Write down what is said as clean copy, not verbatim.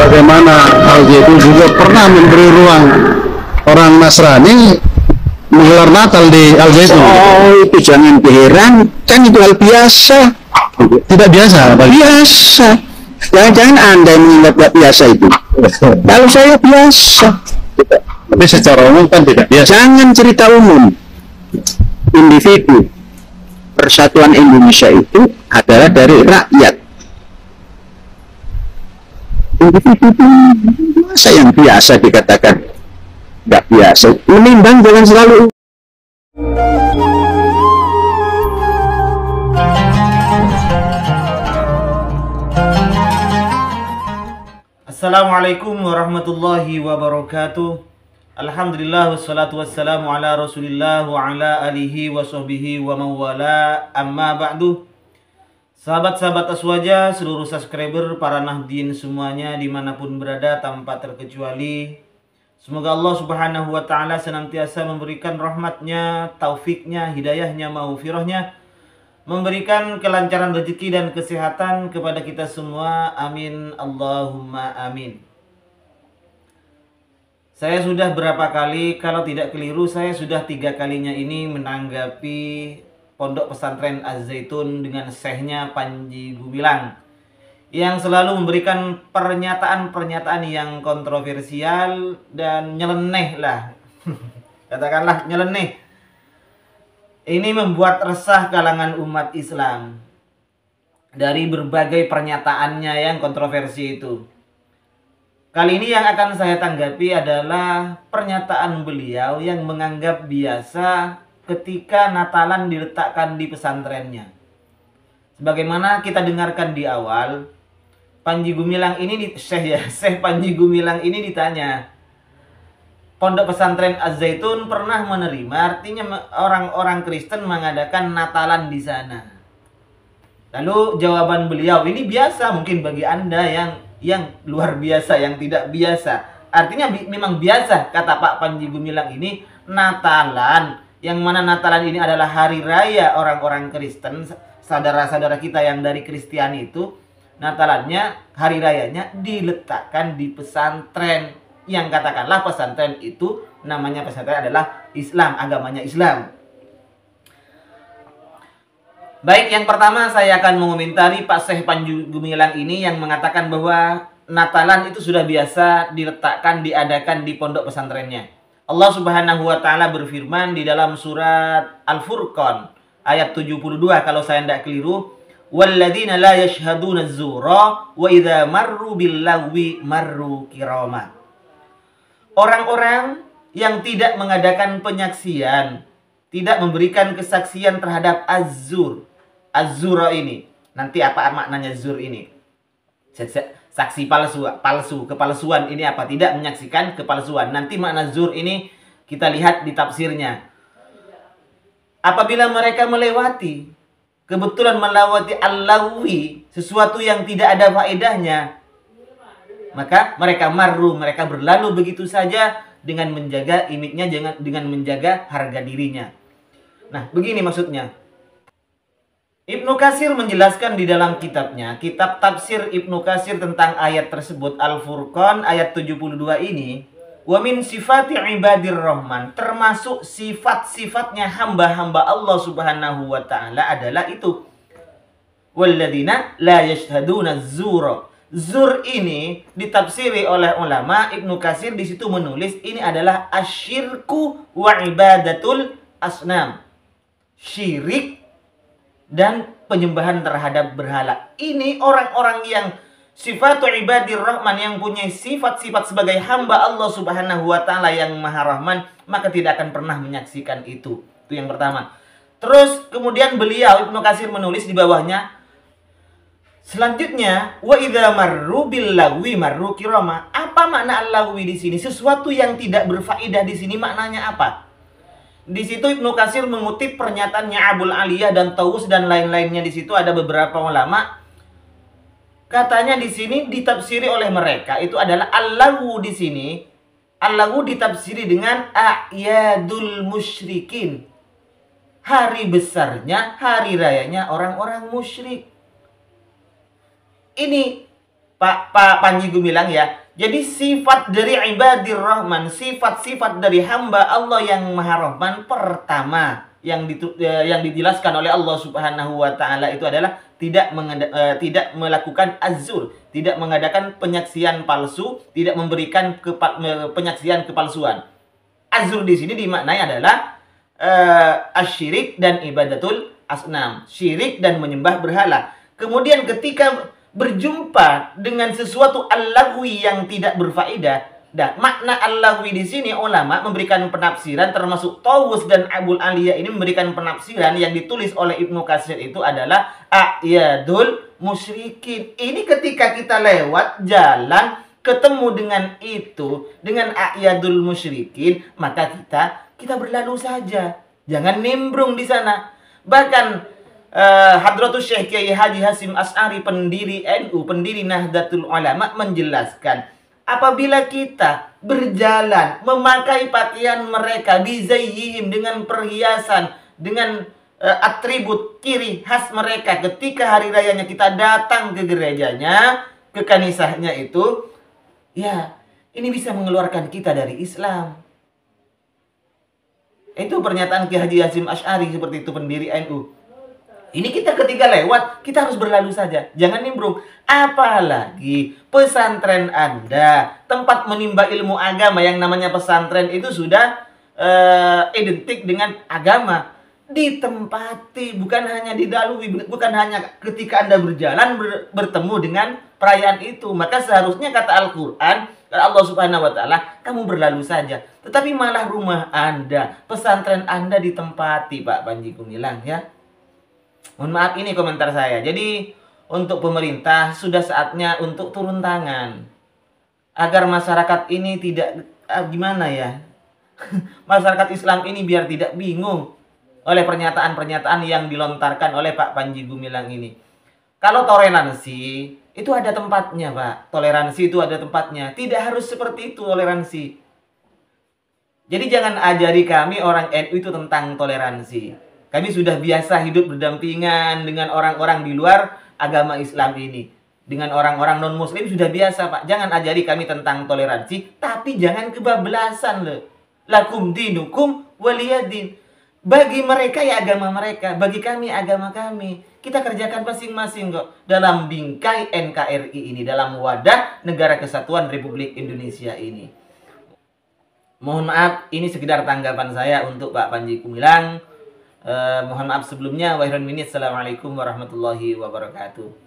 bagaimana Al-Zaitun juga pernah memberi ruang orang Nasrani menggelar Natal di Al-Zaitun. Oh, itu jangan heran, kan itu hal biasa. Tidak biasa, Pak? Biasa. Jangan-jangan Anda yang menganggap tidak biasa itu. Kalau saya biasa. Tapi secara umum kan tidak biasa. Jangan cerita umum. Individu. Persatuan Indonesia itu adalah dari rakyat. Individu itu masa yang biasa dikatakan nggak biasa. Menimbang jangan selalu. Assalamualaikum warahmatullahi wabarakatuh. Alhamdulillah wassalatu wassalamu ala rasulillah wa ala alihi wa sahbihi wa mawala, amma ba'du. Sahabat-sahabat Aswaja, seluruh subscriber, para nahdien semuanya dimanapun berada tanpa terkecuali, semoga Allah subhanahu wa ta'ala senantiasa memberikan rahmatnya, taufiknya, hidayahnya, maghfirahnya, memberikan kelancaran rezeki dan kesehatan kepada kita semua. Amin, Allahumma amin. Saya sudah berapa kali, kalau tidak keliru saya sudah 3 kalinya ini menanggapi Pondok Pesantren Az-Zaitun dengan syekhnya Panji Gumilang yang selalu memberikan pernyataan-pernyataan yang kontroversial dan nyeleneh lah. Katakanlah nyeleneh. Ini membuat resah kalangan umat Islam dari berbagai pernyataannya yang kontroversi itu. Kali ini yang akan saya tanggapi adalah pernyataan beliau yang menganggap biasa ketika Natalan diletakkan di pesantrennya. Sebagaimana kita dengarkan di awal, Panji Gumilang ini, Syekh Panji Gumilang ini ditanya, Pondok Pesantren Az-Zaitun pernah menerima, artinya orang-orang Kristen mengadakan Natalan di sana. Lalu jawaban beliau, ini biasa mungkin bagi Anda yang luar biasa, yang tidak biasa. Artinya memang biasa, kata Pak Panji Gumilang ini, Natalan, yang mana Natalan ini adalah hari raya orang-orang Kristen, saudara-saudara kita yang dari Kristiani itu, Natalannya, hari rayanya diletakkan di pesantren. Yang katakanlah pesantren itu namanya pesantren adalah Islam, agamanya Islam. Baik, yang pertama saya akan mengomentari Pak Syekh Panji Gumilang ini yang mengatakan bahwa Natalan itu sudah biasa diletakkan, diadakan di pondok pesantrennya. Allah Subhanahu wa taala berfirman di dalam surat Al-Furqan ayat 72 kalau saya tidak keliru, walladzina la yashhaduna az-zura wa idza marru bil-lagwi marru kirama. Orang-orang yang tidak mengadakan penyaksian, tidak memberikan kesaksian terhadap az-zur. Az-zura ini, nanti apa maknanya zur ini? Saksi palsu, kepalsuan ini apa? Tidak menyaksikan kepalsuan. Nanti makna zur ini kita lihat di tafsirnya. Apabila mereka melewati, kebetulan melewati al-lagwi, sesuatu yang tidak ada faedahnya, maka mereka marru, mereka berlalu begitu saja dengan menjaga image-nya, dengan menjaga harga dirinya. Nah, begini maksudnya. Ibnu Katsir menjelaskan di dalam kitabnya, kitab tafsir Ibnu Katsir tentang ayat tersebut, Al-Furqan ayat 72 ini, wa min sifati ibadir rahman, termasuk sifat-sifatnya hamba-hamba Allah Subhanahu wa taala adalah itu. Walladzina la yashhaduna az-zura. Zur ini ditafsiri oleh ulama. Ibnu Katsir di situ menulis ini adalah asyirku wa ibadatul asnam. Syirik dan penyembahan terhadap berhala. Ini orang-orang yang sifatu ibadir rahman, yang punya sifat-sifat sebagai hamba Allah Subhanahu wa taala yang Maha Rahman, maka tidak akan pernah menyaksikan itu. Itu yang pertama. Terus kemudian beliau Ibnu Katsir menulis di bawahnya, selanjutnya, wa idza marru bil lagwi marru kirama. Apa makna al-lagwi di sini? Sesuatu yang tidak berfaedah di sini maknanya apa? Di situ Ibnu Katsir mengutip pernyataannya Abul Aliyah dan Tawus dan lain-lainnya. Di situ ada beberapa ulama. Katanya di sini ditafsiri oleh mereka itu adalah al-lagwu di sini. Al-lagwu ditafsiri dengan a'yadul musyrikin. Hari besarnya, hari rayanya orang-orang musyrik. Ini Pak Panji Gumilang ya. Jadi sifat dari ibadir rahman, sifat-sifat dari hamba Allah yang Maha Rahman pertama yang dijelaskan oleh Allah Subhanahu wa taala itu adalah tidak melakukan azur, tidak mengadakan penyaksian palsu, tidak memberikan penyaksian kepalsuan. Azur di sini dimaknai adalah asyirik dan ibadatul asnam, syirik dan menyembah berhala. Kemudian ketika berjumpa dengan sesuatu al-laghwi yang tidak berfaedah, dan makna al-laghwi di sini ulama memberikan penafsiran, termasuk Tawus dan Abul Aliyah ini memberikan penafsiran yang ditulis oleh Ibnu Katsir itu adalah a'yadul musyrikin. Ini ketika kita lewat jalan ketemu dengan itu, dengan a'yadul musyrikin, maka kita berlalu saja, jangan nimbrung di sana. Bahkan Hadratus Syekh Kiai Haji Hasyim Asy'ari, pendiri NU, pendiri Nahdlatul Ulama, menjelaskan apabila kita berjalan memakai pakaian mereka, bizayyihim, dengan perhiasan, dengan atribut ciri khas mereka, ketika hari rayanya kita datang ke gerejanya, ke kanisahnya itu, ya ini bisa mengeluarkan kita dari Islam. Itu pernyataan Kiai Haji Hasyim Asy'ari, seperti itu, pendiri NU. Ini kita ketika lewat, kita harus berlalu saja, jangan nimbrung. Apalagi pesantren Anda, tempat menimba ilmu agama yang namanya pesantren itu sudah identik dengan agama. Ditempati, bukan hanya didalui, bukan hanya ketika Anda berjalan bertemu dengan perayaan itu. Maka seharusnya kata Al-Quran, kata Allah Subhanahu wa taala, kamu berlalu saja. Tetapi malah rumah Anda, pesantren Anda ditempati, Pak Panji Gumilang, ya. Mohon maaf, ini komentar saya. Jadi untuk pemerintah sudah saatnya untuk turun tangan agar masyarakat ini tidak gimana ya masyarakat Islam ini biar tidak bingung oleh pernyataan-pernyataan yang dilontarkan oleh Pak Panji Gumilang ini. Kalau toleransi itu ada tempatnya, Pak. Toleransi itu ada tempatnya. Tidak harus seperti itu toleransi. Jadi jangan ajari kami orang NU itu tentang toleransi. Kami sudah biasa hidup berdampingan dengan orang-orang di luar agama Islam ini. Dengan orang-orang non-muslim sudah biasa, Pak. Jangan ajari kami tentang toleransi, tapi jangan kebablasan loh. Lakum dinukum waliyadin. Bagi mereka ya agama mereka, bagi kami agama kami. Kita kerjakan masing-masing kok dalam bingkai NKRI ini, dalam wadah Negara Kesatuan Republik Indonesia ini. Mohon maaf, ini sekedar tanggapan saya untuk Pak Panji Gumilang. Mohon maaf sebelumnya. Assalamualaikum warahmatullahi wabarakatuh.